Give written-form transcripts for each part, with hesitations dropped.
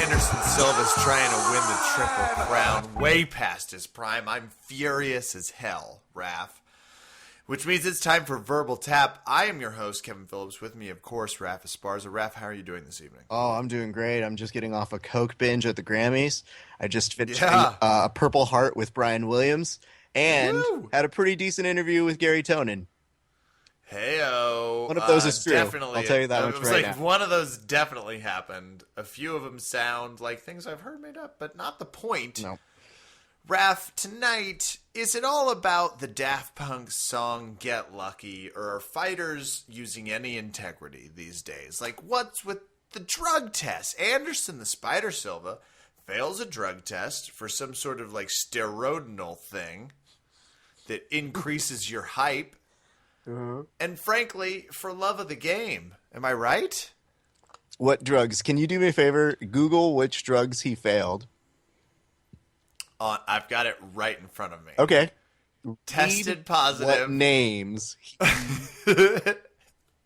Anderson Silva's trying to win the Triple Crown way past his prime. I'm furious as hell, Raph. Which means it's time for Verbal Tap. I am your host, Kevin Phillips. With me, of course, Raph Esparza. Raph, how are you doing this evening? Oh, I'm doing great. I'm just getting off a Coke binge at the Grammys. I just finished a Purple Heart with Brian Williams and had a pretty decent interview with Garry Tonon. Hey-o. One of those is true. Definitely. I'll tell you that much right now. One of those definitely happened. A few of them sound like things I've heard made up, but not the point. No. Raph, tonight, is it all about the Daft Punk song Get Lucky, or are fighters using any integrity these days? Like, what's with the drug test? Anderson the Spider Silva fails a drug test for some sort of, like, steroidal thing that increases your hype. And frankly, for love of the game. Am I right? What drugs? Can you do me a favor? Google which drugs he failed. I've got it right in front of me. Okay. Tested positive. What names he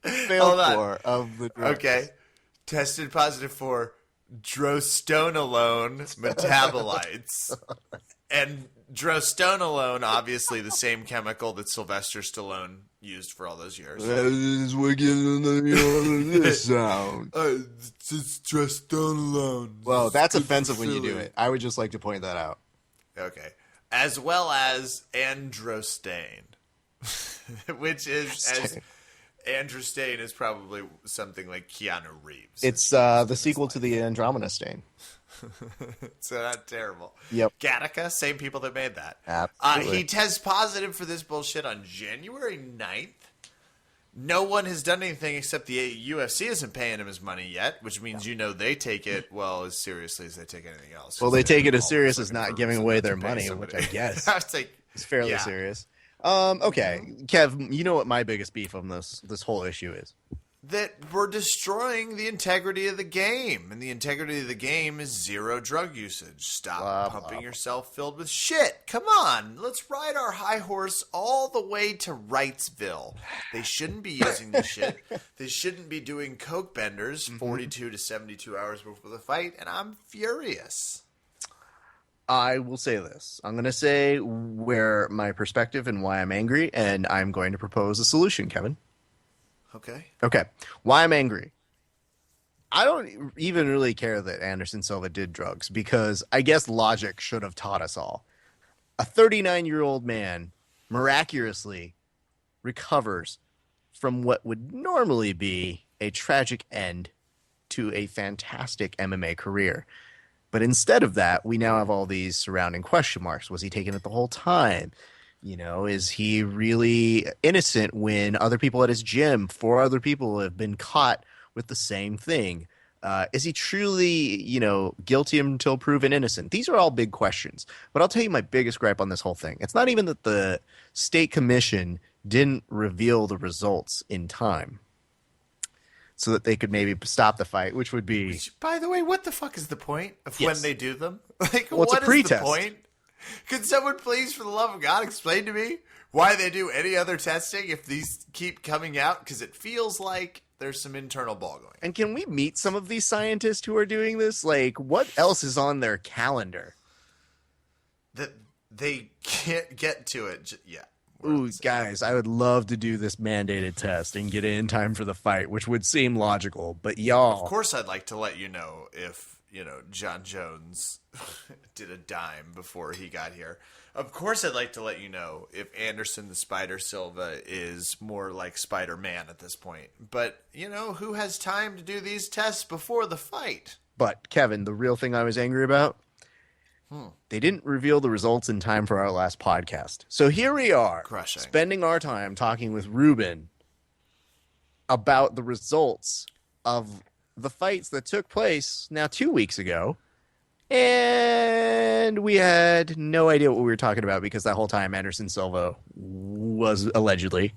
failed for of the drugs. Okay. Tested positive for drostonolone metabolites. And drostonolone, obviously the same chemical that Sylvester Stallone used for all those years. We're getting this sound. It's drostonolone. Well, that's offensive when you do it. I would just like to point that out. Okay. As well as androstane, which is androstane is probably something like Keanu Reeves. It's the sequel to the Andromeda Stain. So not terrible. Yep. Gattaca, same people that made that. Absolutely. He tests positive for this bullshit on January 9th. No one has done anything except the UFC isn't paying him his money yet, which means they take it, well, as seriously as they take anything else. Well, they take it as serious as not giving away their money, which I guess is fairly serious. Okay, Kev, you know what my biggest beef on this whole issue is? That we're destroying the integrity of the game. And the integrity of the game is zero drug usage. Stop pumping yourself filled with shit. Come on. Let's ride our high horse all the way to Wrightsville. They shouldn't be using this shit. They shouldn't be doing coke benders 42 to 72 hours before the fight. And I'm furious. I will say this. I'm going to say where my perspective and why I'm angry. And I'm going to propose a solution, Kevin. Okay. Why I'm angry. I don't even really care that Anderson Silva did drugs because I guess logic should have taught us all. A 39-year-old man miraculously recovers from what would normally be a tragic end to a fantastic MMA career. But instead of that, we now have all these surrounding question marks. Was he taking it the whole time? Is he really innocent when other people at his gym, 4 other people have been caught with the same thing? Is he truly, guilty until proven innocent? These are all big questions. But I'll tell you my biggest gripe on this whole thing. It's not even that the state commission didn't reveal the results in time so that they could maybe stop the fight, which would be... By the way, what the fuck is the point of when they do them? Like, well, it's what a pretest. Is the point? Could someone please, for the love of God, explain to me why they do any other testing if these keep coming out? Because it feels like there's some internal ball going. And can we meet some of these scientists who are doing this? Like, what else is on their calendar? That they can't get to it yet. Ooh, guys, I would love to do this mandated test and get it in time for the fight, which would seem logical. But y'all... Of course I'd like to let you know if... John Jones did a dime before he got here. Of course, I'd like to let you know if Anderson the Spider Silva is more like Spider-Man at this point. But, who has time to do these tests before the fight? But, Kevin, the real thing I was angry about, they didn't reveal the results in time for our last podcast. So here we are, spending our time talking with Ruben about the results of the fights that took place now 2 weeks ago, and we had no idea what we were talking about because that whole time Anderson Silva was allegedly,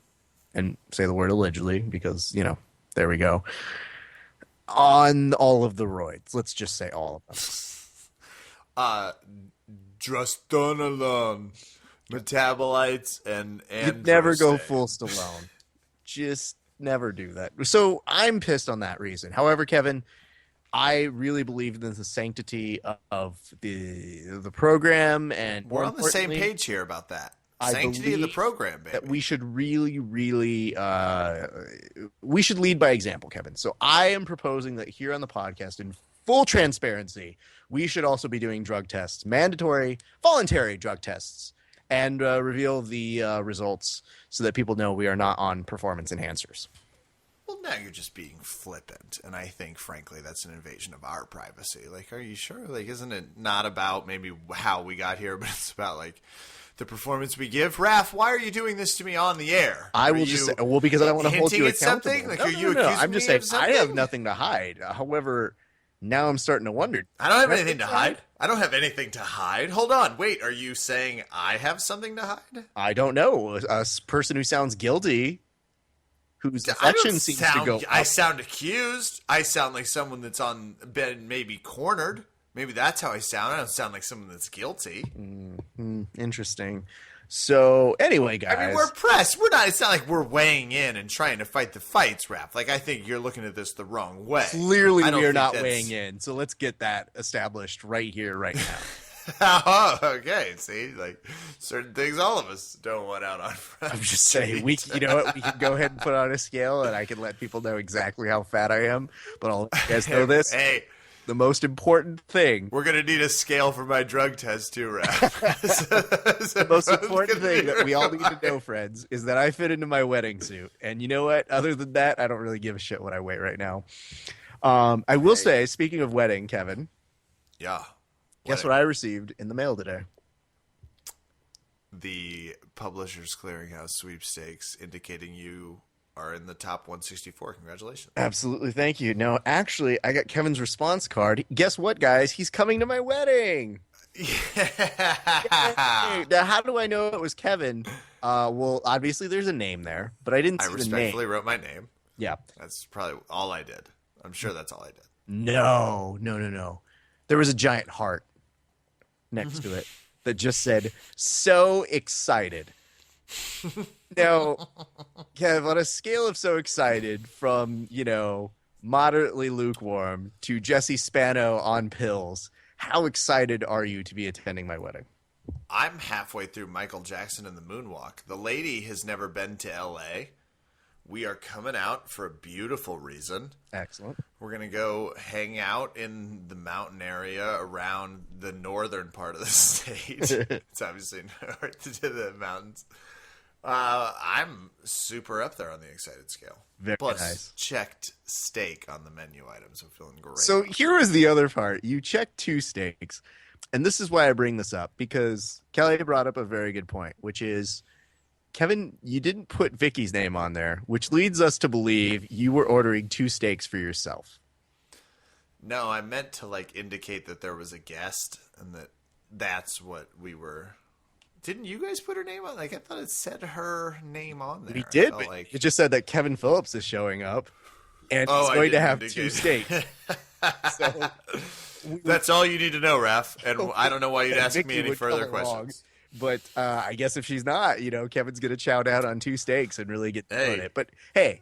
and say the word allegedly because, there we go, on all of the roids. Let's just say all of them. Drostonolone, metabolites, and you'd never go full Stallone. Just never do that. So I'm pissed on that reason. However, Kevin, I really believe in the sanctity of the program, and we're on the same page here about that. Sanctity of the program, baby. That we should really, really, we should lead by example, Kevin. So I am proposing that here on the podcast, in full transparency, we should also be doing drug tests, mandatory, voluntary drug tests, and reveal the results so that people know we are not on performance enhancers. Well, now you're just being flippant, and I think, frankly, that's an invasion of our privacy. Like, are you sure? Like, isn't it not about maybe how we got here, but it's about, like, the performance we give? Raph, why are you doing this to me on the air? I will just say, well, because I don't want to hold you accountable. Something? Like, are you accusing I'm just saying, me of something? I have nothing to hide. However, now I'm starting to wonder. I don't have anything to hide. I don't have anything to hide. Hold on. Wait, are you saying I have something to hide? I don't know. A person who sounds guilty, whose affection seems to go up. I sound accused. I sound like someone that's been maybe cornered. Maybe that's how I sound. I don't sound like someone that's guilty. Interesting. So anyway, guys. I mean, we're pressed. We're not. It's not like we're weighing in and trying to fight the fights, Raph. Like, I think you're looking at this the wrong way. Clearly, we are not weighing in. So let's get that established right here, right now. Oh, okay. See, like certain things, all of us don't want out on. I'm just saying, you know what? We can go ahead and put on a scale, and I can let people know exactly how fat I am. But I'll let you guys know this. Hey, the most important thing. We're gonna need a scale for my drug test too, Raph. The most important thing that we all need to know, friends, is that I fit into my wedding suit. And you know what? Other than that, I don't really give a shit what I weigh right now. I will say, speaking of wedding, Kevin. Yeah. Guess what I received in the mail today? The Publishers Clearinghouse sweepstakes indicating you are in the top 164. Congratulations. Absolutely. Thank you. No, actually, I got Kevin's response card. Guess what, guys? He's coming to my wedding. Yeah. Now, how do I know it was Kevin? Well, obviously, there's a name there, but I didn't see the name. I respectfully wrote my name. Yeah. That's probably all I did. I'm sure that's all I did. No. There was a giant heart next to it that just said, "So excited." Now, Kev, on a scale of so excited from, moderately lukewarm to Jesse Spano on pills, how excited are you to be attending my wedding? I'm halfway through Michael Jackson and the Moonwalk. The lady has never been to L.A. We are coming out for a beautiful reason. Excellent. We're going to go hang out in the mountain area around the northern part of the state. It's obviously north to the mountains. I'm super up there on the excited scale. Very Plus, nice. Checked steak on the menu items. I'm feeling great. So here was the other part. You checked 2 steaks. And this is why I bring this up, because Kelly brought up a very good point, which is, Kevin, you didn't put Vicky's name on there, which leads us to believe you were ordering 2 steaks for yourself. No, I meant to indicate that there was a guest and that's what we were. Didn't you guys put her name on? I thought it said her name on there. We did, but it just said that Kevin Phillips is showing up and he's going to have 2 steaks. So that's all you need to know, Raph. And I don't know why you'd ask me any further questions. But I guess if she's not, Kevin's going to chow down on 2 steaks and really get on it. But hey.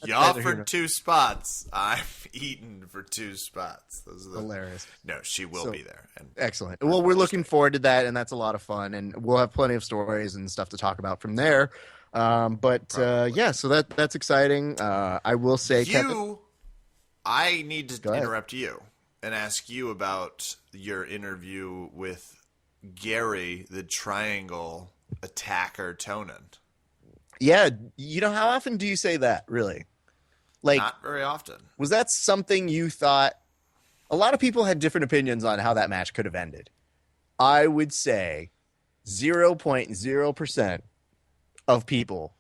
You offered 2 spots. I'm eating for 2 spots. Those are hilarious. No, she will be there. And excellent. Well, we're looking forward to that, and that's a lot of fun. And we'll have plenty of stories and stuff to talk about from there. So that's exciting. I will say, Kevin, I need to interrupt you and ask you about your interview with Garry, the triangle attacker Tonon. Yeah, how often do you say that, really? Not very often. Was that something you thought? A lot of people had different opinions on how that match could have ended. I would say 0.0% of people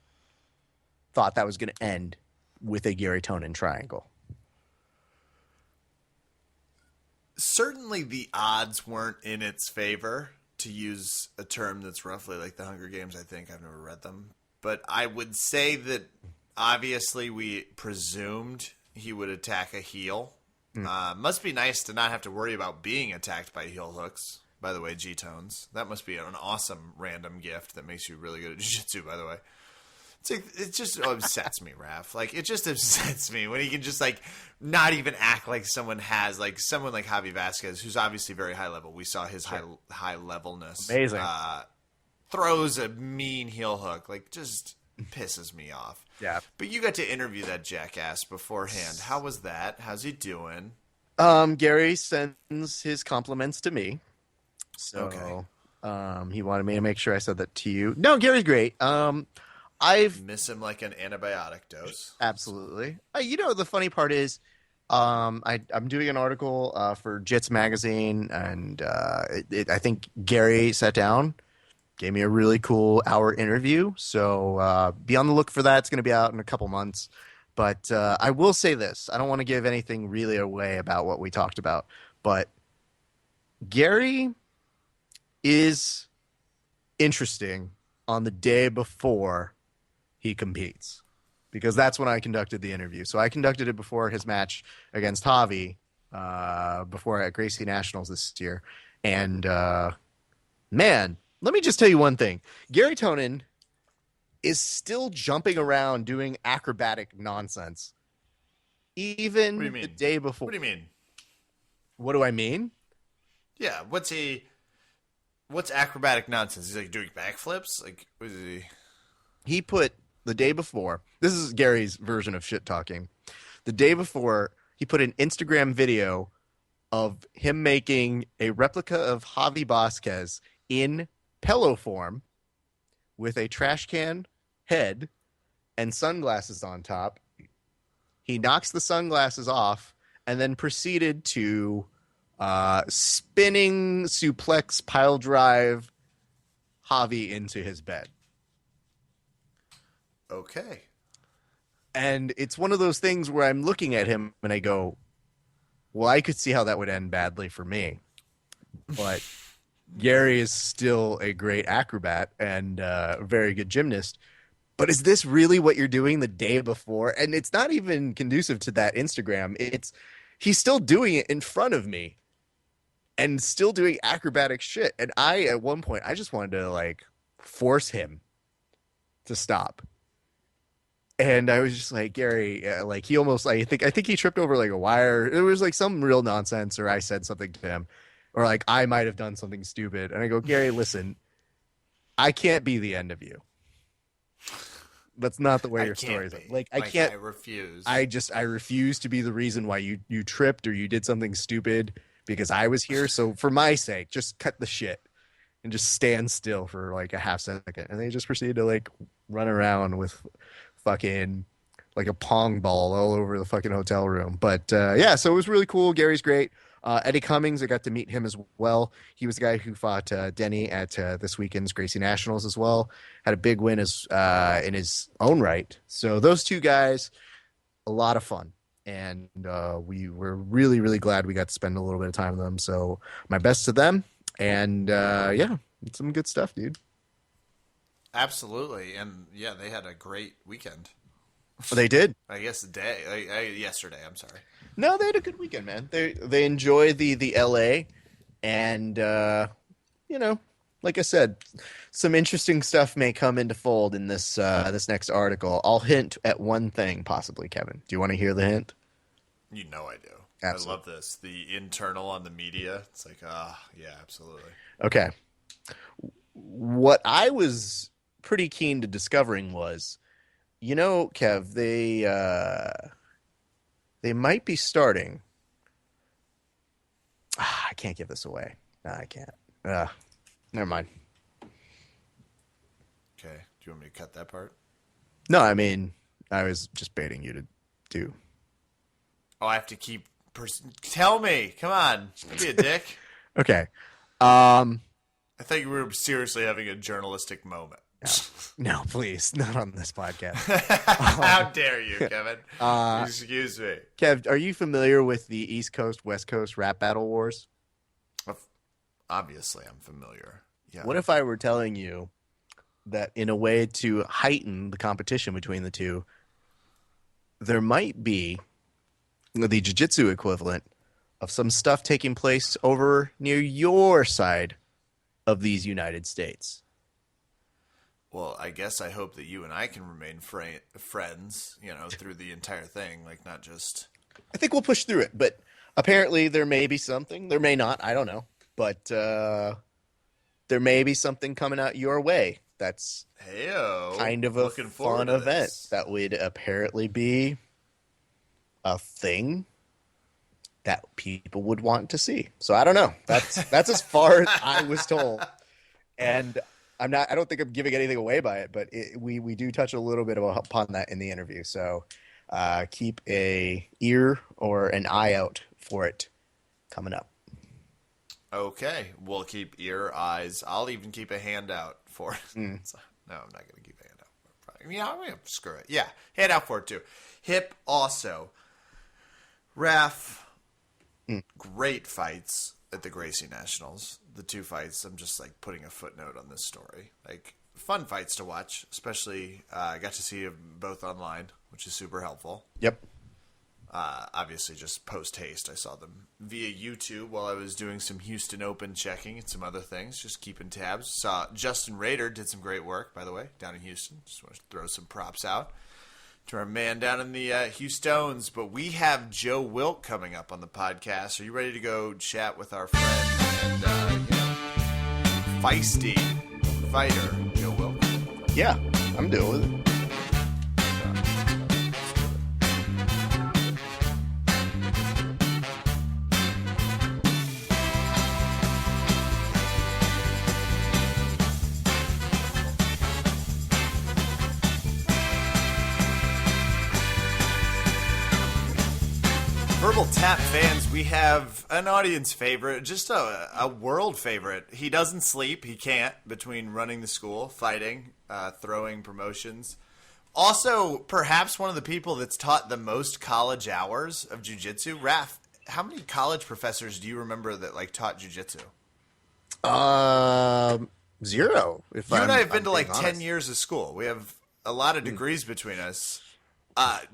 thought that was going to end with a Garry Tonon triangle. Certainly the odds weren't in its favor, to use a term that's roughly like the Hunger Games. I think I've never read them. But I would say that obviously we presumed he would attack a heel. Must be nice to not have to worry about being attacked by heel hooks. By the way, G-Tones. That must be an awesome random gift that makes you really good at jiu-jitsu, by the way. It's like, it just upsets me, Raph. Like, it just upsets me when he can just, like, not even act like someone has, like, someone like Javi Vasquez, who's obviously very high level. We saw his high levelness. Amazing. Throws a mean heel hook. Like, just pisses me off. Yeah. But you got to interview that jackass beforehand. How was that? How's he doing? Garry sends his compliments to me. So, okay. He wanted me to make sure I said that to you. No, Gary's great. I've miss him like an antibiotic dose. Absolutely. The funny part is, I'm doing an article for Jits magazine, and I think Garry sat down, gave me a really cool hour interview. So be on the look for that. It's going to be out in a couple months. But I will say this: I don't want to give anything really away about what we talked about, but Garry is interesting on the day before he competes, because that's when I conducted the interview. So I conducted it before his match against Javi, before at Gracie Nationals this year. And man, let me just tell you one thing. Garry Tonon is still jumping around doing acrobatic nonsense. Even the day before. What do you mean? What do I mean? Yeah, what's acrobatic nonsense? He's like doing backflips? Like, what is he? He put the day before, this is Gary's version of shit talking. The day before, he put an Instagram video of him making a replica of Javi Vasquez in pillow form with a trash can head and sunglasses on top. He knocks the sunglasses off and then proceeded to spinning suplex pile drive Javi into his bed. Okay. And it's one of those things where I'm looking at him and I go, well, I could see how that would end badly for me. But Garry is still a great acrobat and a very good gymnast. But is this really what you're doing the day before? And it's not even conducive to that Instagram. He's still doing it in front of me and still doing acrobatic shit. And at one point, I just wanted to, like, force him to stop. And I was just like, Garry, like, he almost, like, I think he tripped over, like, a wire. It was, like, some real nonsense, or I said something to him, or, like, I might have done something stupid. And I go, Garry, listen, I can't be the end of you. That's not the way your story is. Like, I can't. I refuse. I refuse to be the reason why you tripped or you did something stupid because I was here. So for my sake, just cut the shit and just stand still for like a half second. And they just proceeded to like run around with fucking like a pong ball all over the fucking hotel room. But yeah, so it was really cool. Gary's great. Eddie Cummings, I got to meet him as well. He was the guy who fought Denny at this weekend's Gracie Nationals as well. Had a big win in his own right. So those two guys, a lot of fun. And we were really, really glad we got to spend a little bit of time with them. So my best to them. And yeah, it's some good stuff, dude. Absolutely. And yeah, they had a great weekend. They did. I guess yesterday, I'm sorry. No, they had a good weekend, man. They enjoy the LA, and you know, like I said, some interesting stuff may come into fold in this this next article. I'll hint at one thing, possibly, Kevin. Do you want to hear the hint? You know I do. Absolutely. I love this. The internal on the media. It's like, yeah, absolutely. Okay. What I was pretty keen to discovering was, you know, Kev, they might be starting. I can't give this away. No, I can't. Never mind. Okay. Do you want me to cut that part? No, I mean, I was just baiting you to do. Oh, I have to keep... Tell me. Come on. Don't be a dick. Okay. I thought you were seriously having a journalistic moment. No, please. Not on this podcast. How dare you, Kevin? Excuse me. Kev, are you familiar with the East Coast, West Coast rap battle wars? Obviously, I'm familiar. Yeah. What if I were telling you that in a way to heighten the competition between the two, there might be the jiu-jitsu equivalent of some stuff taking place over near your side of these United States? Well, I guess I hope that you and I can remain friends, through the entire thing, like not just. I think we'll push through it, but apparently there may be something. There may not. I don't know, but there may be something coming out your way. That's kind of a fun event that would apparently be a thing that people would want to see. So I don't know. That's as far as I was told, and I don't think I'm giving anything away by it, but we do touch a little bit upon that in the interview. So keep a ear or an eye out for it coming up. Okay, we'll keep ear, eyes. I'll even keep a hand out for it. So, no, I'm not going to keep a hand out. I'm screw it. Yeah, hand out for it too. Hip also. Raf, great fights at the Gracie Nationals. The 2 fights, I'm just like putting a footnote on this story. Like fun fights to watch, especially I got to see them both online, which is super helpful. Yep. Obviously, just post haste, I saw them via YouTube while I was doing some Houston Open checking and some other things, just keeping tabs. Saw Justin Rader did some great work, by the way, down in Houston. Just want to throw some props out to our man down in the Houstones. But we have Joe Wilk coming up on the podcast. Are you ready to go chat with our friend and feisty fighter, Joe Wilk? Yeah, I'm doing with it. Verbal Tap fans, we have an audience favorite, just a world favorite. He doesn't sleep. He can't between running the school, fighting, throwing promotions. Also, perhaps one of the people that's taught the most college hours of jiu-jitsu. Raf, how many college professors do you remember that taught jiu-jitsu? 0. You and I have been to 10 years of school. We have a lot of degrees between us.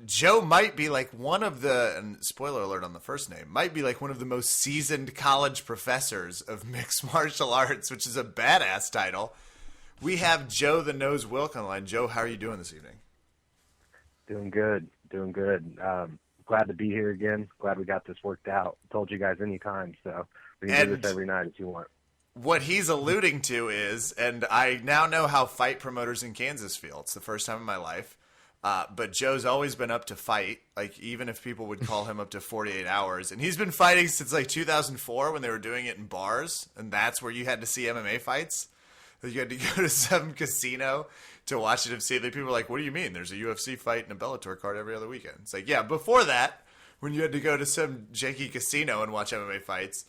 Joe might be one of the, and spoiler alert on the first name, might be one of the most seasoned college professors of mixed martial arts, which is a badass title. We have Joe the Nose Wilk on the line. Joe, how are you doing this evening? Doing good. Glad to be here again. Glad we got this worked out. Told you guys anytime, so we can do this every night if you want. What he's alluding to is, and I now know how fight promoters in Kansas feel. It's the first time in my life. But Joe's always been up to fight, even if people would call him up to 48 hours. And he's been fighting since 2004 when they were doing it in bars. And that's where you had to see MMA fights. You had to go to some casino to watch it and see it. People were like, what do you mean? There's a UFC fight and a Bellator card every other weekend. It's yeah, before that, when you had to go to some janky casino and watch MMA fights,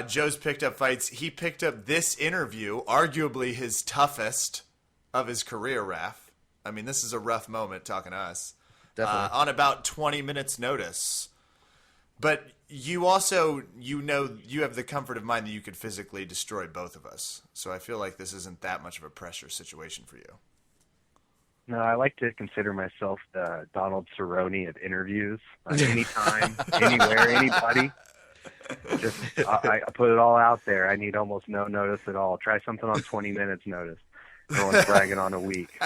Joe's picked up fights. He picked up this interview, arguably his toughest of his career, Raf. I mean, this is a rough moment talking to us. Definitely. On about 20 minutes notice. But you also, you have the comfort of mind that you could physically destroy both of us. So I feel like this isn't that much of a pressure situation for you. No, I like to consider myself the Donald Cerrone of interviews. Anytime, anywhere, anybody. Just I put it all out there. I need almost no notice at all. Try something on 20 minutes notice. No one's bragging on a week.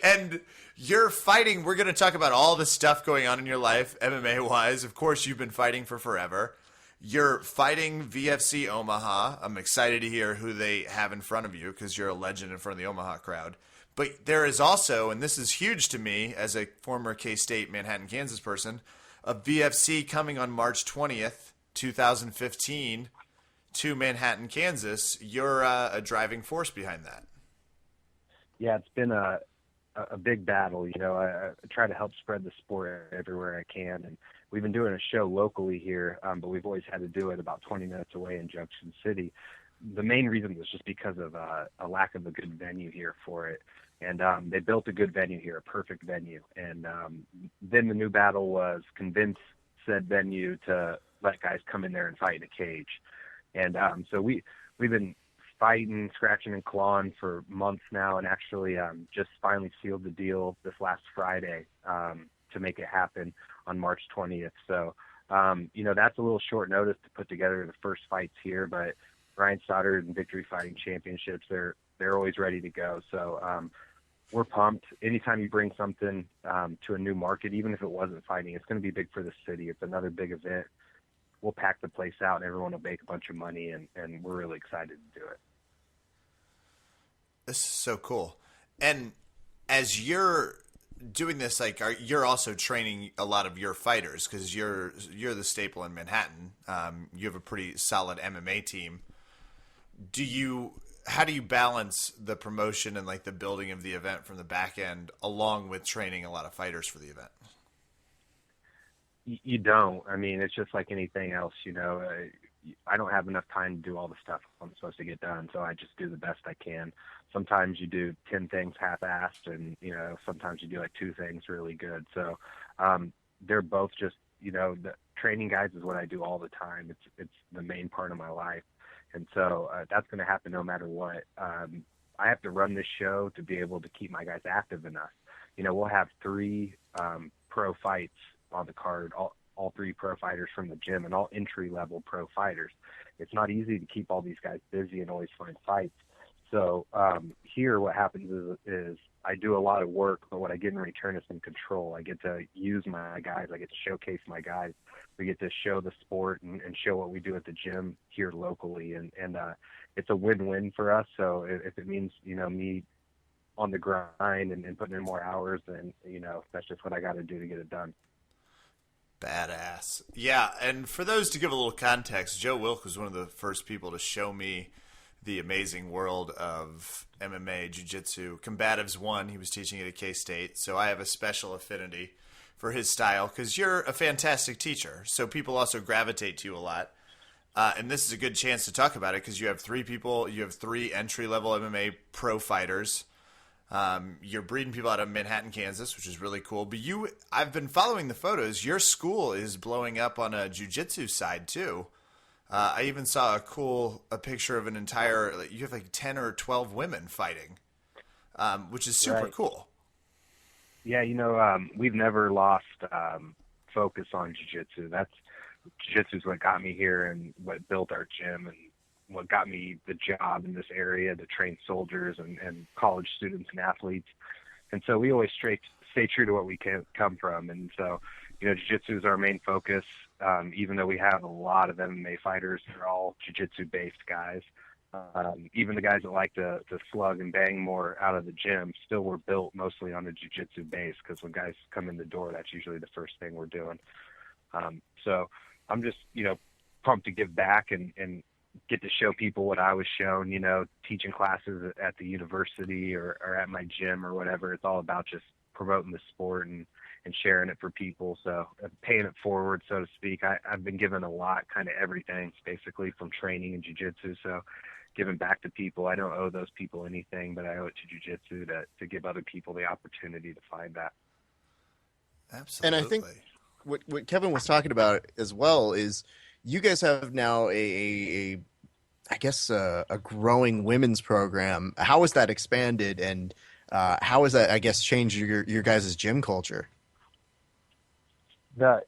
And you're fighting. We're going to talk about all the stuff going on in your life, MMA-wise. Of course, you've been fighting for forever. You're fighting VFC Omaha. I'm excited to hear who they have in front of you because you're a legend in front of the Omaha crowd. But there is also, and this is huge to me as a former K-State, Manhattan, Kansas person, a VFC coming on March 20th, 2015, to Manhattan, Kansas. You're a driving force behind that. Yeah, it's been a big battle. I try to help spread the sport everywhere I can, and we've been doing a show locally here, but we've always had to do it about 20 minutes away in Junction City. The main reason was just because of a lack of a good venue here for it, and they built a good venue here, a perfect venue, and then the new battle was convince said venue to let guys come in there and fight in a cage. And so we've been fighting, scratching and clawing for months now, and actually just finally sealed the deal this last Friday to make it happen on March 20th. So, that's a little short notice to put together the first fights here, but Ryan Stoddard and Victory Fighting Championships, they're they're always ready to go. So we're pumped. Anytime you bring something to a new market, even if it wasn't fighting, it's going to be big for the city. It's another big event. We'll pack the place out, and everyone will make a bunch of money, and we're really excited to do it. This is so cool. And as you're doing this, like, you're also training a lot of your fighters, because you're the staple in Manhattan. You have a pretty solid MMA team. How do you balance the promotion and like the building of the event from the back end, along with training a lot of fighters for the event? You don't. I mean, it's just like anything else, you know. I don't have enough time to do all the stuff I'm supposed to get done, so I just do the best I can. Sometimes you do 10 things half-assed, and, you know, sometimes you do like 2 things really good. So they're both just, you know, the training guys is what I do all the time. It's the main part of my life. And so that's going to happen no matter what. I have to run this show to be able to keep my guys active enough. You know, we'll have 3 pro fights on the card, all 3 pro fighters from the gym, and all entry-level pro fighters. It's not easy to keep all these guys busy and always find fights. So here what happens is I do a lot of work, but what I get in return is some control. I get to use my guys. I get to showcase my guys. We get to show the sport and show what we do at the gym here locally. And it's a win-win for us. So if it means, you know, me on the grind and putting in more hours, then, you know, that's just what I got to do to get it done. Badass. Yeah, and for those to give a little context, Joe Wilk was one of the first people to show me the amazing world of MMA, Jiu-Jitsu. Combatives 1, he was teaching it at K-State, so I have a special affinity for his style because you're a fantastic teacher, so people also gravitate to you a lot. And this is a good chance to talk about it because you have 3 people, you have 3 entry-level MMA pro fighters. You're breeding people out of Manhattan, Kansas, which is really cool. But I've been following the photos. Your school is blowing up on a jiu-jitsu side too. I even saw a picture of an entire, you have like 10 or 12 women fighting, which is super cool. Yeah, you know, we've never lost focus on jiu-jitsu. Jiu-jitsu is what got me here and what built our gym and what got me the job in this area to train soldiers and college students and athletes. And so we always stay true to what we come from. And so, you know, jiu-jitsu is our main focus. Even though we have a lot of MMA fighters, they're all jiu-jitsu based guys. Even the guys that like to slug and bang more out of the gym still were built mostly on a jiu-jitsu base, because when guys come in the door, that's usually the first thing we're doing. So I'm just, you know, pumped to give back and get to show people what I was shown, you know, teaching classes at the university or at my gym or whatever. It's all about just promoting the sport and sharing it for people. So paying it forward, so to speak. I've been given a lot, kind of everything, basically, from training and jiu-jitsu. So giving back to people, I don't owe those people anything, but I owe it to jiu-jitsu to give other people the opportunity to find that. Absolutely. And I think what Kevin was talking about as well is you guys have now I guess a growing women's program. How has that expanded, and how has that, I guess, changed your guys' gym culture? To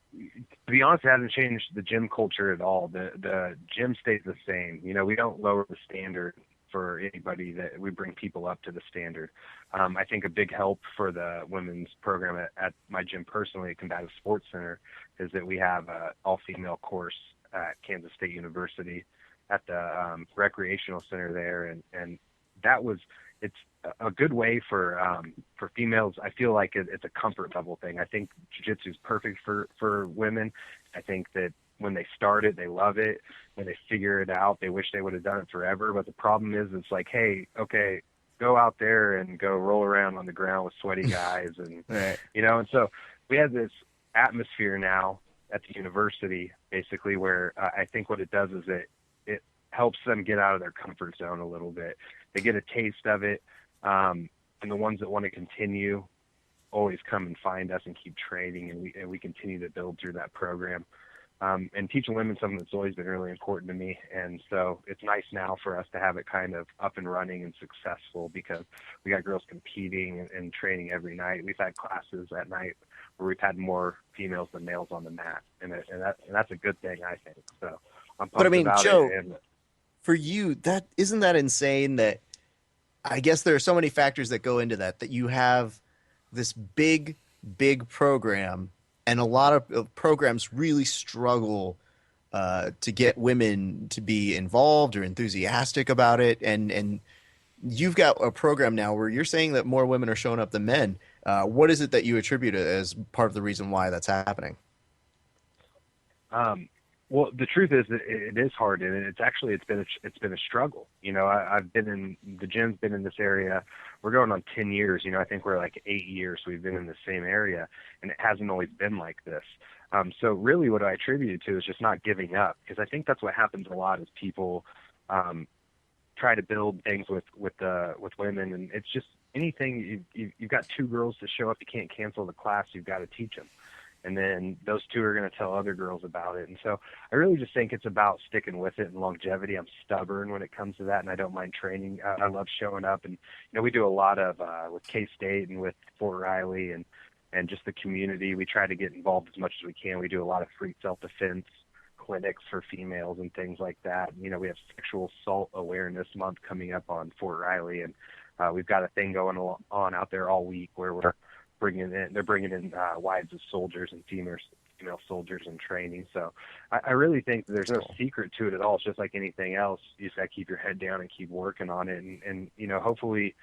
be honest, it hasn't changed the gym culture at all. The gym stays the same. You know, we don't lower the standard for anybody. That we bring people up to the standard. I think a big help for the women's program at my gym personally, at Combatives Sports Center, is that we have an all-female course at Kansas State University at the recreational center there, and it's a good way for females. I feel like it's a comfort level thing. I think jiu-jitsu is perfect for women. I think that when they start it, they love it. When they figure it out, they wish they would have done it forever. But the problem is, it's like, hey, okay, go out there and go roll around on the ground with sweaty guys, and right. You know. And so we have this atmosphere now at the university, basically, where I think what it does is it helps them get out of their comfort zone a little bit. They get a taste of it, and the ones that want to continue always come and find us and keep training, and we continue to build through that program. And teaching women something that's always been really important to me, and so it's nice now for us to have it kind of up and running and successful, because we got girls competing and training every night. We've had classes at night where we've had more females than males on the mat, and that's a good thing, I think. So I'm pumped but I mean, about Joe, it. And for you, isn't that insane that I guess there are so many factors that go into that you have this big, big program, and a lot of programs really struggle to get women to be involved or enthusiastic about it. And you've got a program now where you're saying that more women are showing up than men. What is it that you attribute as part of the reason why that's happening? Well, the truth is that it is hard, and it's been a struggle. You know, I've been in the gym's been in this area. We're going on 10 years. You know, I think we're like 8 years we've been in the same area, and it hasn't always been like this. So really, what I attribute it to is just not giving up, because I think that's what happens a lot is people try to build things with women, and it's just anything. You've got two girls to show up, you can't cancel the class. You've got to teach them. And then those two are going to tell other girls about it. And so I really just think it's about sticking with it and longevity. I'm stubborn when it comes to that, and I don't mind training. I love showing up. And, you know, we do a lot of with K-State and with Fort Riley and just the community. We try to get involved as much as we can. We do a lot of free self-defense clinics for females and things like that. You know, we have Sexual Assault Awareness Month coming up on Fort Riley, and we've got a thing going on out there all week where they're bringing in wives of soldiers and female soldiers in training. So I really think there's no secret to it at all. It's just like anything else. You just got to keep your head down and keep working on it. And you know, hopefully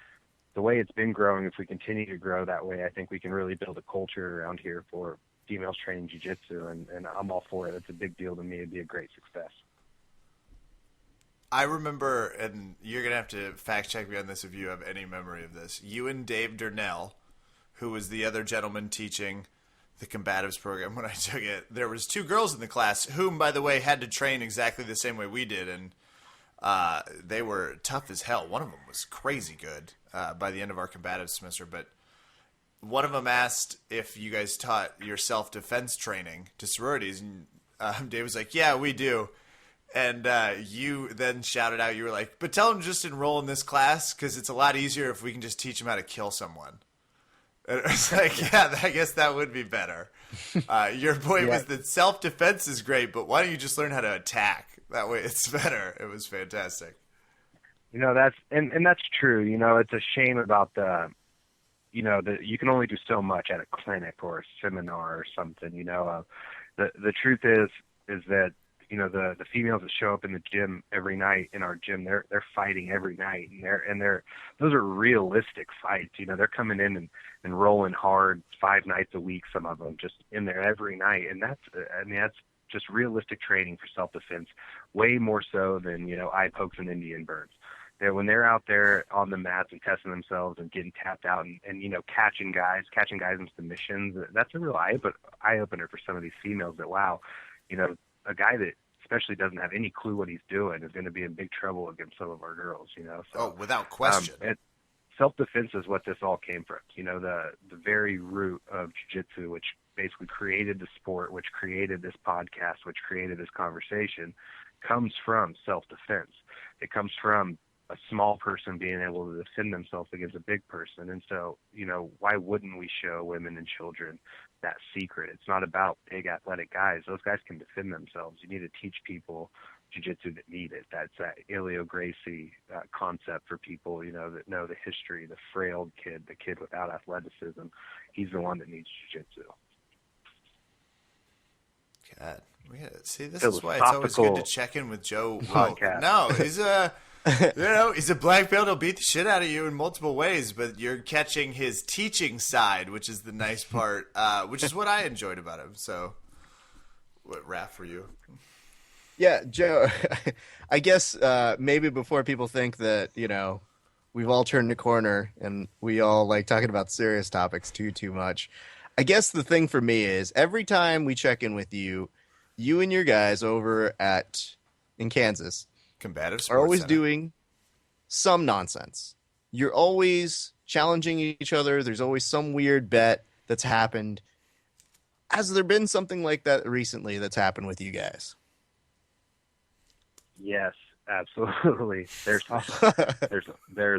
the way it's been growing, if we continue to grow that way, I think we can really build a culture around here for females training jiu-jitsu, and I'm all for it. It's a big deal to me. It'd be a great success. I remember, and you're going to have to fact check me on this if you have any memory of this, you and Dave Durnell, who was the other gentleman teaching the Combatives program when I took it. There was two girls in the class, whom, by the way, had to train exactly the same way we did, and they were tough as hell. One of them was crazy good by the end of our Combatives semester, but one of them asked if you guys taught your self-defense training to sororities, and Dave was like, yeah, we do. And you then shouted out, you were like, but tell them to just enroll in this class because it's a lot easier if we can just teach them how to kill someone. And it was like, yeah, I guess that would be better. Your point was that self-defense is great, but why don't you just learn how to attack? That way it's better. It was fantastic. You know, that's true. You know, it's a shame about you can only do so much at a clinic or a seminar or something. You know, the truth is that, you know, the females that show up in the gym every night in our gym, they're fighting every night, and those are realistic fights. You know, they're coming in and rolling hard 5 nights a week, some of them just in there every night, and that's just realistic training for self-defense, way more so than, you know, eye pokes and Indian burns. When they're out there on the mats and testing themselves and getting tapped out and you know, catching guys in submissions, that's a real eye opener for some of these females that, wow, you know, a guy that especially doesn't have any clue what he's doing is going to be in big trouble against some of our girls, you know. So, without question. Self-defense is what this all came from. You know, the very root of jiu-jitsu, which basically created the sport, which created this podcast, which created this conversation, comes from self-defense. It comes from a small person being able to defend themselves against a big person. And so, you know, why wouldn't we show women and children that secret? It's not about big athletic guys. Those guys can defend themselves. You need to teach people jiu-jitsu that need it. That's that Ilio Gracie concept for people, you know, that know the history, the frail kid, the kid without athleticism. He's the one that needs jiu-jitsu. God, see, this is why it's always good to check in with Joe Wilk. No, he's he's a black belt. He'll beat the shit out of you in multiple ways, but you're catching his teaching side, which is the nice part, which is what I enjoyed about him. So, what, Raph, for you? Yeah, Joe, I guess maybe before people think that, you know, we've all turned the corner and we all like talking about serious topics too much. I guess the thing for me is every time we check in with you, you and your guys over in Kansas Combatives Sports are always Center. doing some nonsense. You're always challenging each other. There's always some weird bet that's happened. Has there been something like that recently that's happened with you guys? Yes, absolutely. There's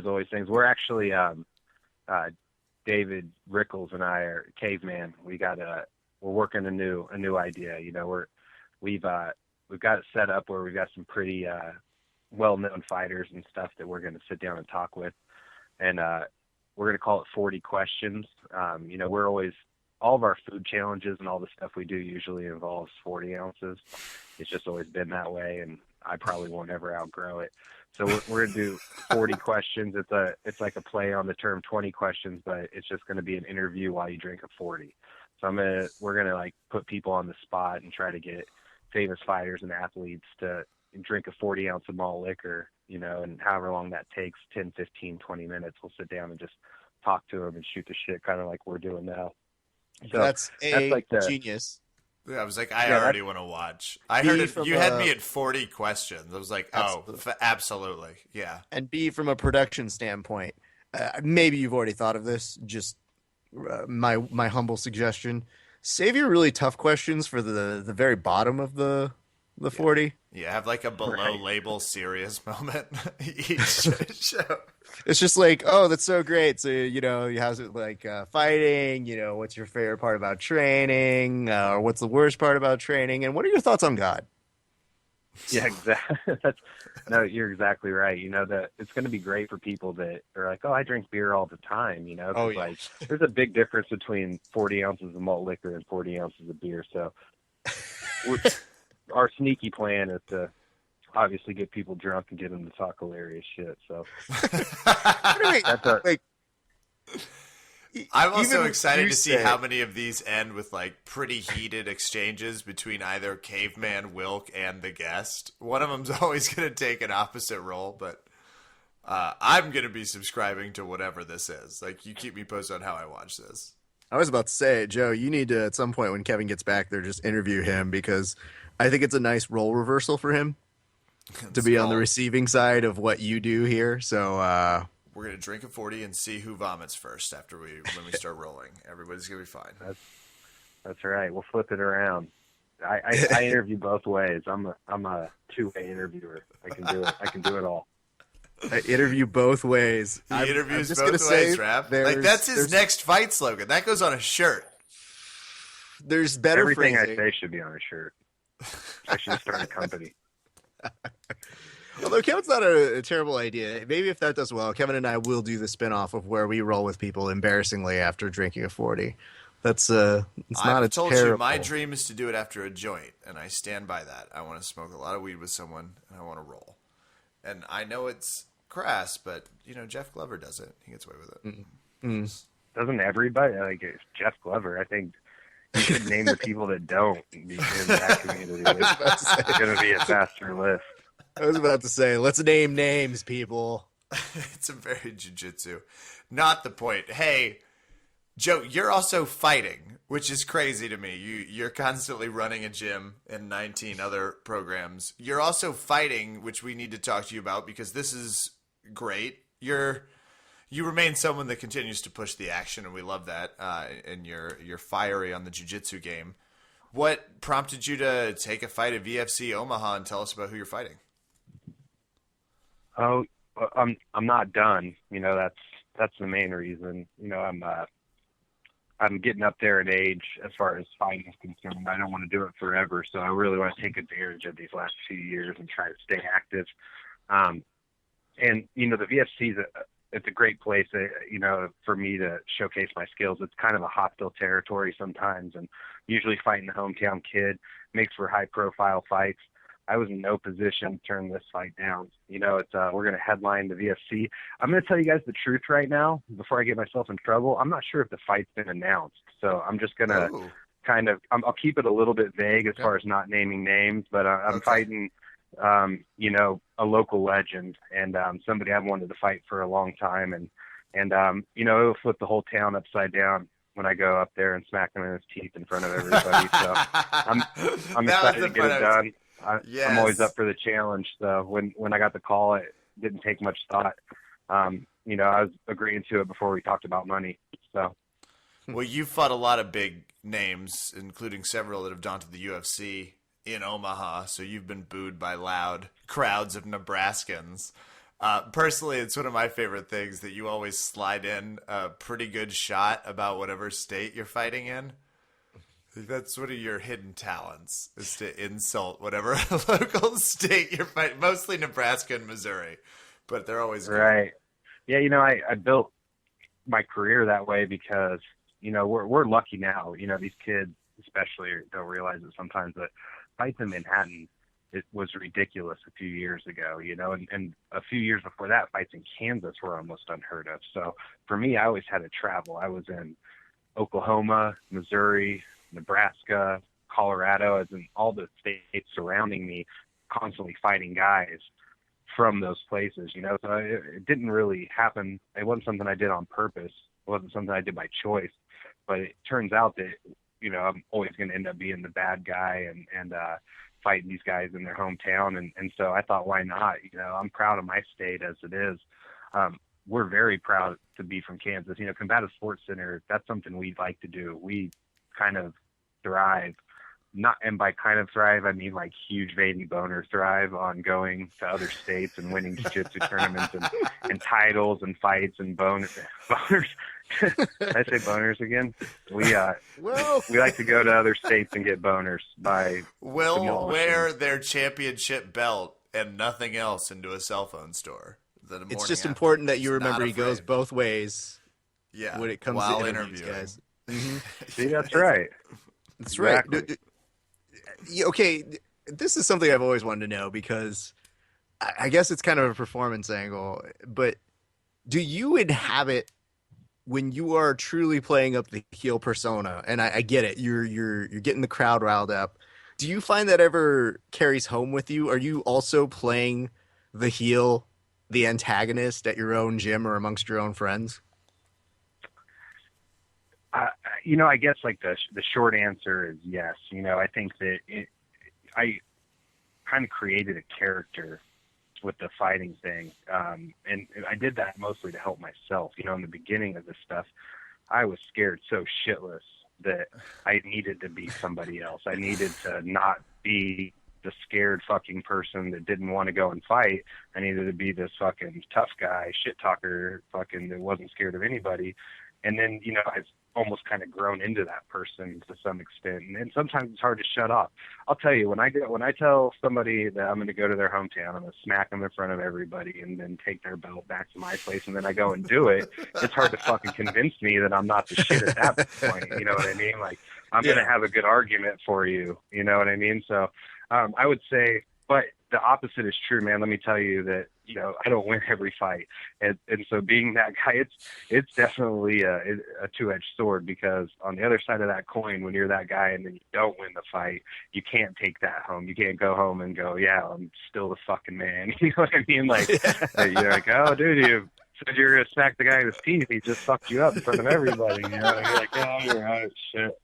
always things. We're actually David Rickles and I are caveman. We're working a new idea. You know, we've got it set up where we've got some pretty well-known fighters and stuff that we're going to sit down and talk with. and we're going to call it 40 questions. We're always, all of our food challenges and all the stuff we do usually involves 40 ounces. It's just always been that way, and I probably won't ever outgrow it. So we're going to do 40 questions. It's like a play on the term 20 questions, but it's just going to be an interview while you drink a 40. So we're going to like put people on the spot and try to get famous fighters and athletes to drink a 40 ounce of malt liquor, and however long that takes, 10, 15, 20 minutes, we'll sit down and just talk to them and shoot the shit, kind of like we're doing now. So that's like genius. Yeah, I was like, I already want to watch. I heard it. You had me at 40 questions. I was like, absolutely. Yeah. And B, from a production standpoint, maybe you've already thought of this. Just my humble suggestion: save your really tough questions for the very bottom of the 40. Yeah, have like a below label serious moment each show. It's just like, oh, that's so great. So, how's it like fighting? What's your favorite part about training? Or what's the worst part about training? And what are your thoughts on God? Yeah, exactly. No, you're exactly right. That it's going to be great for people that are like, oh, I drink beer all the time. Oh, yeah. Like there's a big difference between 40 ounces of malt liquor and 40 ounces of beer. So our sneaky plan is to obviously get people drunk and get them to talk hilarious shit. So I'm also excited to see how many of these end with like pretty heated exchanges between either Caveman, Wilk, and the guest. One of them's always going to take an opposite role, but I'm going to be subscribing to whatever this is. Like, you keep me posted on how I watch this. I was about to say, Joe, you need to, at some point when Kevin gets back there, just interview him, because I think it's a nice role reversal for him to be on the receiving side of what you do here. So we're going to drink a 40 and see who vomits first when we start rolling. Everybody's going to be fine. That's right. We'll flip it around. I interview both ways. I'm a two-way interviewer. I can do it. I can do it all. I interview both ways. He interviews both ways, Rap. Like, that's his next fight slogan. That goes on a shirt. There's better Everything phrasing. I say should be on a shirt. I should start a company. Although Kevin's not a terrible idea. Maybe if that does well, Kevin and I will do the spinoff of where we roll with people embarrassingly after drinking a 40. That's it's not I've told you my dream is to do it after a joint, and I stand by that. I want to smoke a lot of weed with someone, and I want to roll. And I know it's crass, but Jeff Glover does it. He gets away with it. Mm-hmm. Doesn't everybody? Like, it's Jeff Glover, I think you should name the people that don't in that community. It's going to be a faster list. I was about to say, let's name names, people. It's a very jiu-jitsu. Not the point. Hey, Joe, you're also fighting, which is crazy to me. You're constantly running a gym and 19 other programs. You're also fighting, which we need to talk to you about, because this is great. You remain someone that continues to push the action, and we love that. And you're fiery on the jiu-jitsu game. What prompted you to take a fight at VFC Omaha, and tell us about who you're fighting? Oh, I'm not done. That's the main reason. I'm getting up there in age as far as fighting is concerned. I don't want to do it forever, so I really want to take advantage of these last few years and try to stay active. And the VFC it's a great place, for me to showcase my skills. It's kind of a hostile territory sometimes, and usually fighting the hometown kid makes for high-profile fights. I was in no position to turn this fight down. It's we're going to headline the VFC. I'm going to tell you guys the truth right now before I get myself in trouble. I'm not sure if the fight's been announced, so I'm just going to I'll keep it a little bit vague as far as not naming names, but I'm fighting, a local legend and somebody I've wanted to fight for a long time, and it'll flip the whole town upside down when I go up there and smack him in his teeth in front of everybody. So I'm excited to get it done. I'm always up for the challenge. So when I got the call, it didn't take much thought. I was agreeing to it before we talked about money. So, well, you fought a lot of big names, including several that have gone to the UFC in Omaha. So you've been booed by loud crowds of Nebraskans. Personally, it's one of my favorite things that you always slide in a pretty good shot about whatever state you're fighting in. That's one of your hidden talents, is to insult whatever local state you're fighting. Mostly Nebraska and Missouri, but they're always good. Right. Yeah, I built my career that way because, we're lucky now. These kids especially don't realize it sometimes, but fights in Manhattan, it was ridiculous a few years ago, and a few years before that, fights in Kansas were almost unheard of. So for me, I always had to travel. I was in Oklahoma, Missouri, Nebraska, Colorado, as in all the states surrounding me, constantly fighting guys from those places, so it didn't really happen. It wasn't something I did on purpose. It wasn't something I did by choice, but it turns out that, I'm always going to end up being the bad guy and fighting these guys in their hometown. And so I thought, why not? I'm proud of my state as it is. We're very proud to be from Kansas. Combatives Sports Center, that's something we like to do. We kind of thrive. And by kind of thrive, I mean like huge veiny boner thrive on going to other states and winning jiu-jitsu tournaments and titles and fights and boners. Did I say boners again? We like to go to other states and get boners by Will wear their championship belt and nothing else into a cell phone store. It's just important that you remember he goes both ways. Yeah, when it comes to interviews, guys. Mm-hmm. See, that's right. That's exactly. Right. Okay, this is something I've always wanted to know because I guess it's kind of a performance angle, but do you inhabit when you are truly playing up the heel persona? And I get it, you're getting the crowd riled up. Do you find that ever carries home with you? Are you also playing the heel, the antagonist at your own gym or amongst your own friends? I guess like the short answer is yes. I think that I kind of created a character with the fighting thing. And I did that mostly to help myself. In the beginning of this stuff, I was scared so shitless that I needed to be somebody else. I needed to not be the scared fucking person that didn't want to go and fight. I needed to be this fucking tough guy, shit talker, fucking that wasn't scared of anybody. And then, I've almost kind of grown into that person to some extent. And sometimes it's hard to shut off. I'll tell you, when I tell somebody that I'm going to go to their hometown, I'm going to smack them in front of everybody and then take their belt back to my place, and then I go and do it, it's hard to fucking convince me that I'm not the shit at that point. You know what I mean? Like, I'm going to have a good argument for you. You know what I mean? So I would say, but the opposite is true, man. Let me tell you that, I don't win every fight. And so being that guy, it's definitely a two-edged sword, because on the other side of that coin, when you're that guy and then you don't win the fight, you can't take that home. You can't go home and go, yeah, I'm still the fucking man. You know what I mean? Like, you're like, oh, dude, you said you're going to smack the guy in his teeth. He just fucked you up in front of everybody. You're like, oh, you're right, shit.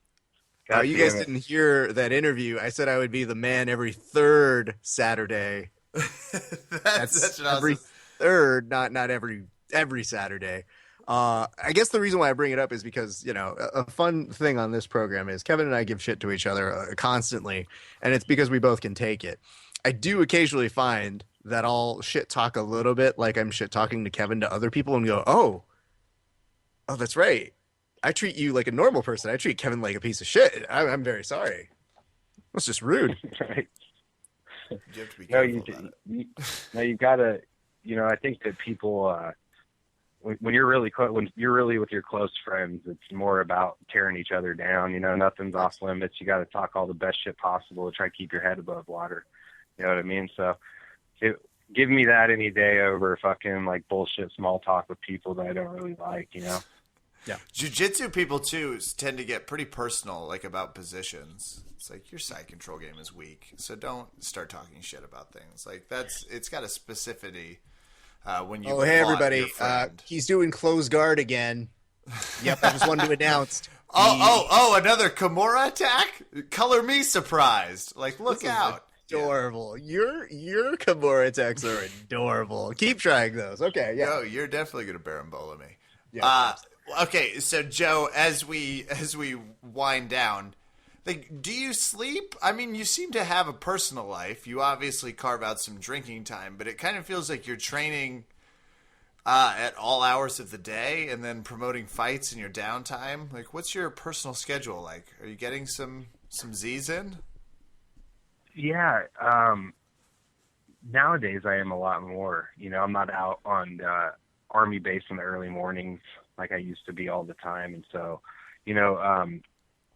You guys didn't hear that interview. I said I would be the man every third Saturday. That's every third, not every Saturday. I guess the reason why I bring it up is because, a fun thing on this program is Kevin and I give shit to each other constantly, and it's because we both can take it. I do occasionally find that I'll shit talk a little bit, like I'm shit talking to Kevin to other people, and go, oh, that's right. I treat you like a normal person. I treat Kevin like a piece of shit. I'm very sorry. That's just rude. Right. You have to be careful about it. You gotta, I think that people, when you're really when you're really with your close friends, it's more about tearing each other down. Nothing's off limits. You got to talk all the best shit possible to try to keep your head above water. You know what I mean? So give me that any day over fucking like bullshit small talk with people that I don't really like, Yeah. Jiu-jitsu people too tend to get pretty personal, like about positions. It's like, your side control game is weak, so don't start talking shit about things. Like, it's got a specificity when you. Oh, hey everybody! He's doing close guard again. Yep, I just wanted to announce. Another Kimura attack? Color me surprised. Like, look out! Adorable. Your Kimura attacks are adorable. Keep trying those. Okay, yeah. No, you're definitely gonna Barambola me. Yeah. Okay, so Joe, as we wind down, like, do you sleep? I mean, you seem to have a personal life. You obviously carve out some drinking time, but it kind of feels like you're training at all hours of the day and then promoting fights in your downtime. Like, what's your personal schedule like? Are you getting some Z's in? Yeah. Nowadays I am a lot more. I'm not out on Army base in the early mornings like I used to be all the time. And so,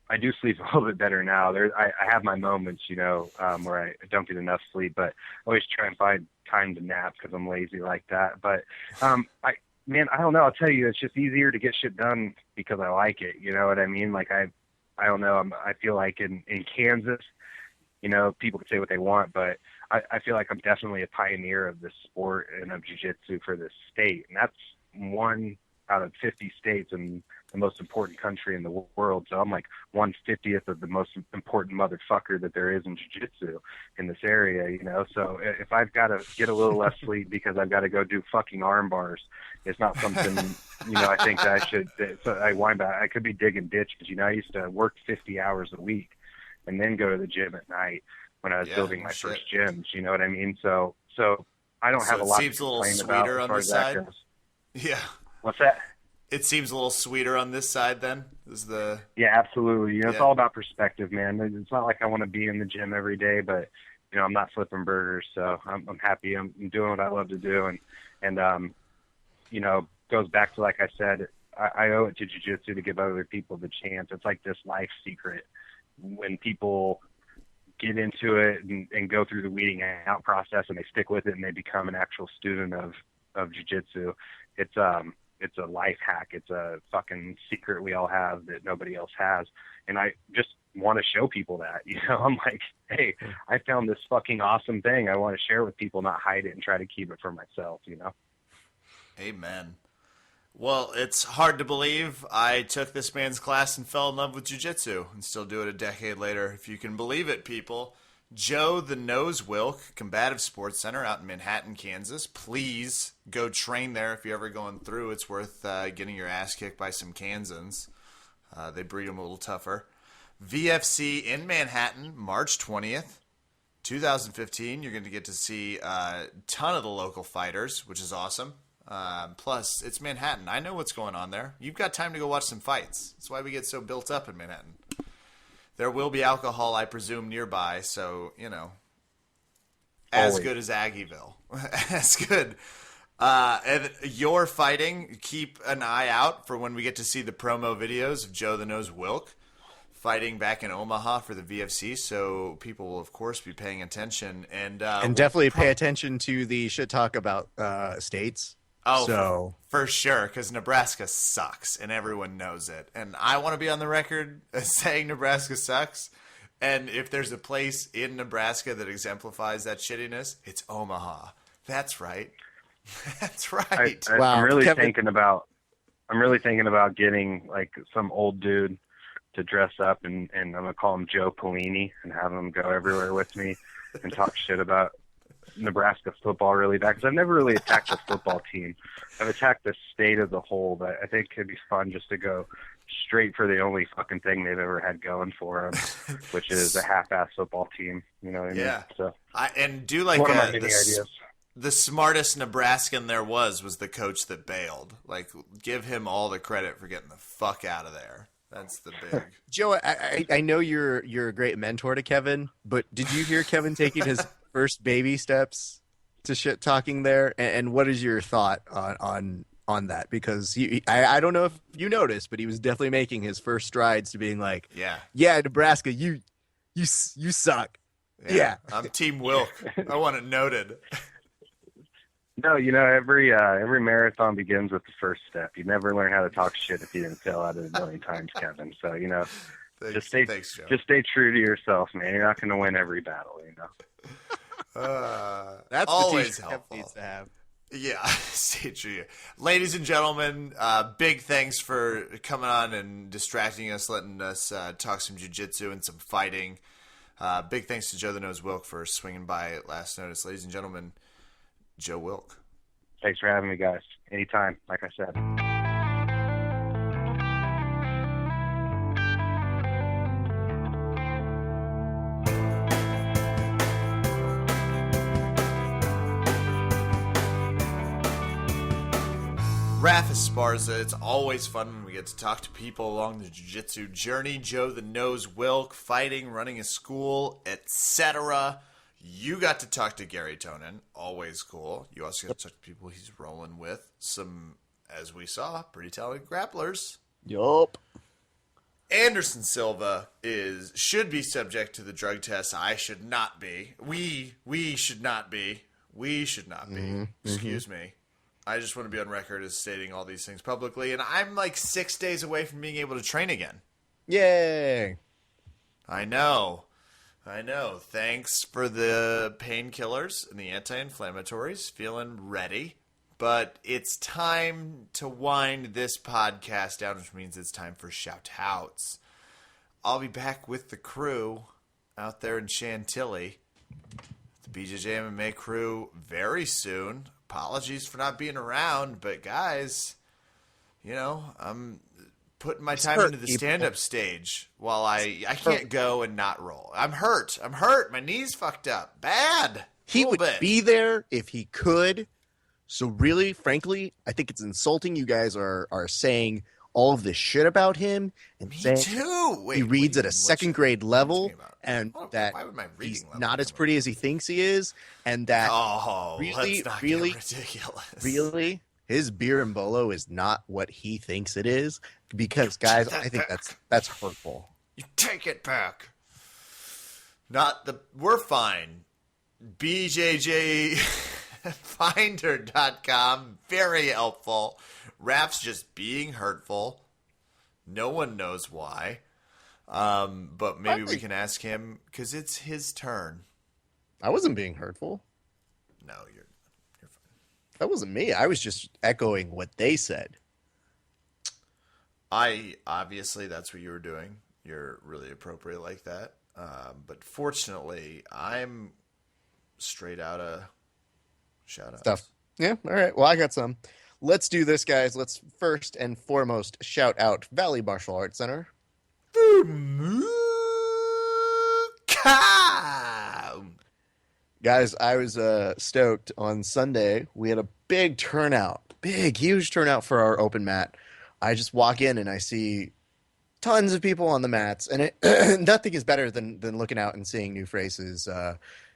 I do sleep a little bit better now. I have my moments, where I don't get enough sleep, but I always try and find time to nap because I'm lazy like that. But I don't know. I'll tell you, it's just easier to get shit done because I like it. You know what I mean? Like I don't know. I feel like in Kansas, people can say what they want, but I feel like I'm definitely a pioneer of this sport and of jiu-jitsu for this state. And that's one out of 50 states in the most important country in the world. So I'm like 1/50th of the most important motherfucker that there is in jiu-jitsu in this area, So if I've got to get a little less sleep because I've got to go do fucking arm bars, it's not something, I think that I should, so I wind back. I could be digging ditches. I used to work 50 hours a week and then go to the gym at night when I was building my first gyms. You know what I mean? So I don't have a lot to complain about as far as that goes. Yeah. What's that? It seems a little sweeter on this side then? Yeah, absolutely. It's all about perspective, man. It's not like I want to be in the gym every day, but, I'm not flipping burgers, so I'm happy. I'm doing what I love to do. And goes back to, like I said, I owe it to jiu-jitsu to give other people the chance. It's like this life secret. When people get into it and go through the weeding out process and they stick with it and they become an actual student of jiu-jitsu, it's a life hack. It's a fucking secret we all have that nobody else has. And I just want to show people that, I'm like, hey, I found this fucking awesome thing. I want to share with people, not hide it and try to keep it for myself, Amen. Well, it's hard to believe I took this man's class and fell in love with jiu-jitsu and still do it a decade later. If you can believe it, people. Joe the Nose Wilk, Combatives Sports Center out in Manhattan, Kansas. Please go train there if you're ever going through. It's worth getting your ass kicked by some Kansans. They breed them a little tougher. VFC in Manhattan, March 20th, 2015. You're going to get to see a ton of the local fighters, which is awesome. Plus, it's Manhattan. I know what's going on there. You've got time to go watch some fights. That's why we get so built up in Manhattan. There will be alcohol, I presume, nearby, so, as Always. Good as Aggieville. As good. And you're fighting. Keep an eye out for when we get to see the promo videos of Joe the Nose Wilk fighting back in Omaha for the VFC, so people will, of course, be paying attention. And definitely pay attention to the shit talk about states. Oh, so for sure, because Nebraska sucks, and everyone knows it. And I want to be on the record as saying Nebraska sucks. And if there's a place in Nebraska that exemplifies that shittiness, it's Omaha. That's right. That's right. Wow. I'm really thinking about getting like some old dude to dress up, and I'm gonna call him Joe Pelini and have him go everywhere with me and talk shit about Nebraska football really bad, because I've never really attacked the football team. I've attacked the state as a whole, but I think it'd be fun just to go straight for the only fucking thing they've ever had going for them, which is a half-ass football team. You know what I mean? Yeah. So and do like one of my many ideas. The smartest Nebraskan there was the coach that bailed. Like, give him all the credit for getting the fuck out of there. That's the big. Joe, I know you're a great mentor to Kevin, but did you hear Kevin taking his first baby steps to shit talking there? And what is your thought on that? Because I don't know if you noticed, but he was definitely making his first strides to being like, yeah, Nebraska, you suck. Yeah. I'm Team Wilk. I want it noted. No, every marathon begins with the first step. You never learn how to talk shit if you didn't fail at it a million times, Kevin. So, just stay true to yourself, man. You're not going to win every battle, That's always the helpful. Needs to have. Yeah, stay true. Ladies and gentlemen, big thanks for coming on and distracting us, letting us talk some jiu-jitsu and some fighting. Big thanks to Joe the Nose Wilk for swinging by at last notice. Ladies and gentlemen, Joe Wilk. Thanks for having me, guys. Anytime, like I said. Raph Esparza, it's always fun when we get to talk to people along the jiu-jitsu journey. Joe the Nose Wilk, fighting, running a school, etc. You got to talk to Garry Tonon, always cool. You also got to talk to people he's rolling with. Some, as we saw, pretty talented grapplers. Yup. Anderson Silva should be subject to the drug test. I should not be. We should not be. We should not be. Mm-hmm. Excuse me. I just want to be on record as stating all these things publicly, and I'm like 6 days away from being able to train again. Yay. I know. Thanks for the painkillers and the anti-inflammatories. Feeling ready. But it's time to wind this podcast down, which means it's time for shout-outs. I'll be back with the crew out there in Chantilly. The BJJ MMA crew very soon. Apologies for not being around, but guys, I'm putting my time into the stand-up stage while I can't go and not roll. I'm hurt. My knee's fucked up. Bad. He would be there if he could. So really, frankly, I think it's insulting you guys are saying all of this shit about him and Me saying too. he reads at a second grade level and that he's not as pretty as he thinks he is, and that let's not get ridiculous. Really, his beer and bolo is not what he thinks it is. Because guys, I think that's hurtful. You take it back. We're fine. BJJfinder.com, very helpful. Raf's just being hurtful. No one knows why. But maybe we can ask him because it's his turn. I wasn't being hurtful. No, you're fine. That wasn't me. I was just echoing what they said. Obviously that's what you were doing. You're really appropriate like that. But fortunately, I'm straight out of shout-outs. Stuff. Yeah, all right. Well, I got some. Let's do this, guys. Let's first and foremost shout out Valley Martial Arts Center. Guys, I was stoked on Sunday. We had a big turnout, huge turnout for our open mat. I just walk in and I see tons of people on the mats, and nothing is better than looking out and seeing new faces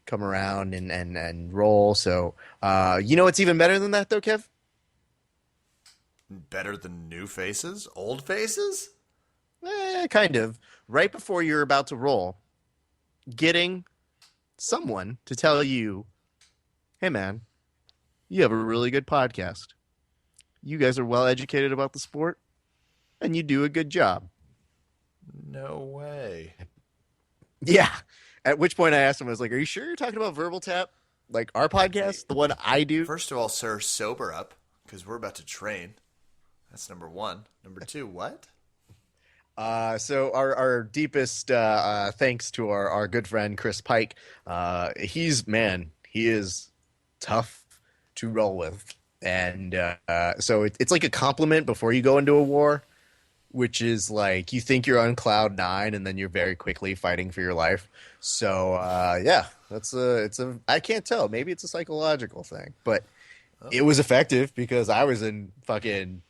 come around and roll. So, what's even better than that, though, Kev? Better than new faces? Old faces? Kind of. Right before you're about to roll, getting someone to tell you, hey, man, you have a really good podcast. You guys are well educated about the sport, and you do a good job. No way. Yeah. At which point I asked him, I was like, are you sure you're talking about Verbal Tap? Like our podcast, the one I do? First of all, sir, sober up, because we're about to train. That's number one. Number two, what? So our deepest thanks to our good friend Chris Pike. He is tough to roll with. And so it's like a compliment before you go into a war, which is like you think you're on cloud 9 and then you're very quickly fighting for your life. So I can't tell. Maybe it's a psychological thing, but it was effective because I was in fucking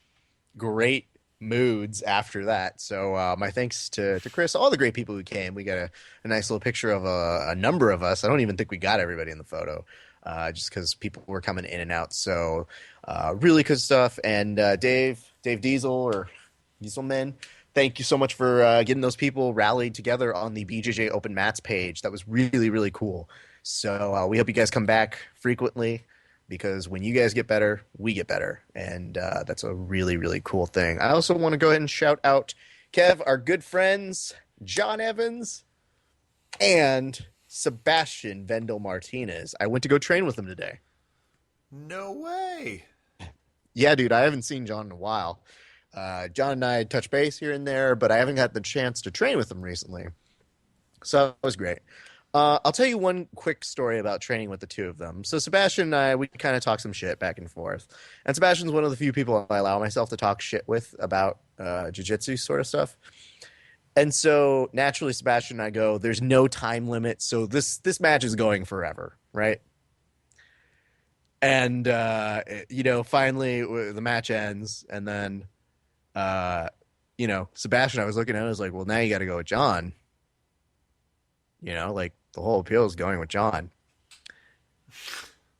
great moods after that. So my thanks to Chris, all the great people who came. We got a nice little picture of a number of us. I don't even think we got everybody in the photo. Just because people were coming in and out. So really good stuff. And Dave Diesel or Dieselman, thank you so much for getting those people rallied together on the BJJ Open Mats page. That was really, really cool. So we hope you guys come back frequently because when you guys get better, we get better. And that's a really, really cool thing. I also want to go ahead and shout out Kev, our good friends, John Evans, and Sebastian Vendel Martinez. I went to go train with him today. No way. Yeah, dude, I haven't seen John in a while. John and I touch base here and there, but I haven't got the chance to train with him recently. So it was great. I'll tell you one quick story about training with the two of them. So Sebastian and I, we kind of talk some shit back and forth. And Sebastian's one of the few people I allow myself to talk shit with about jiu-jitsu sort of stuff. And so naturally, Sebastian and I go, there's no time limit. So this match is going forever, right? And, finally the match ends. And then, Sebastian, I was looking at it, I was like, well, now you got to go with John. Like the whole appeal is going with John.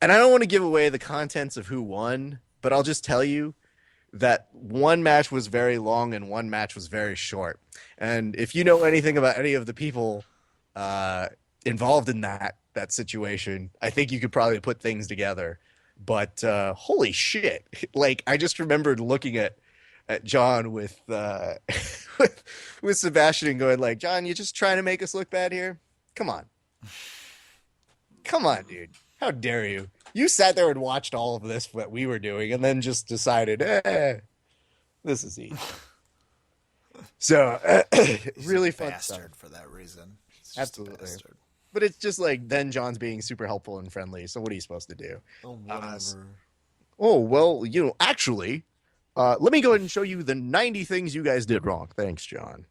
And I don't want to give away the contents of who won, but I'll just tell you that one match was very long and one match was very short. And if you know anything about any of the people involved in that situation, I think you could probably put things together. But holy shit. Like, I just remembered looking at John with with Sebastian and going like, John, you just trying to make us look bad here? Come on. Come on, dude. How dare you? You sat there and watched all of this, what we were doing, and then just decided, this is easy. So, really fun bastard stuff. For that reason. Absolutely. But it's just like, then John's being super helpful and friendly, so what are you supposed to do? Oh, whatever. Oh, well, actually, let me go ahead and show you the 90 things you guys did wrong. Thanks, John.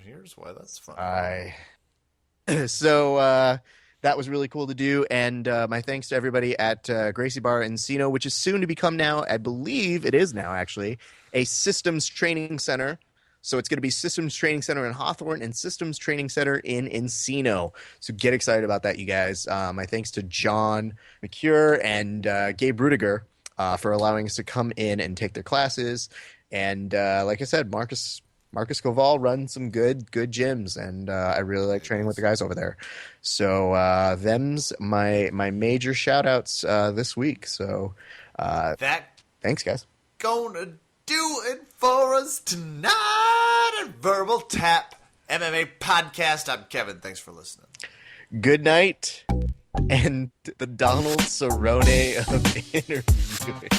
Here's why that's fun. So, that was really cool to do, and my thanks to everybody at Gracie Bar Encino, which is soon to become now, I believe it is now actually, a systems training center. So it's going to be Systems Training Center in Hawthorne and Systems Training Center in Encino. So get excited about that, you guys. My thanks to John McCure and Gabe Rudiger for allowing us to come in and take their classes. And like I said, Marcus Koval runs some good gyms, and I really like training with the guys over there. So them's my major shout-outs this week. So thanks, guys. Gonna do it for us tonight at Verbal Tap MMA Podcast. I'm Kevin. Thanks for listening. Good night, and the Donald Cerrone of interviewing.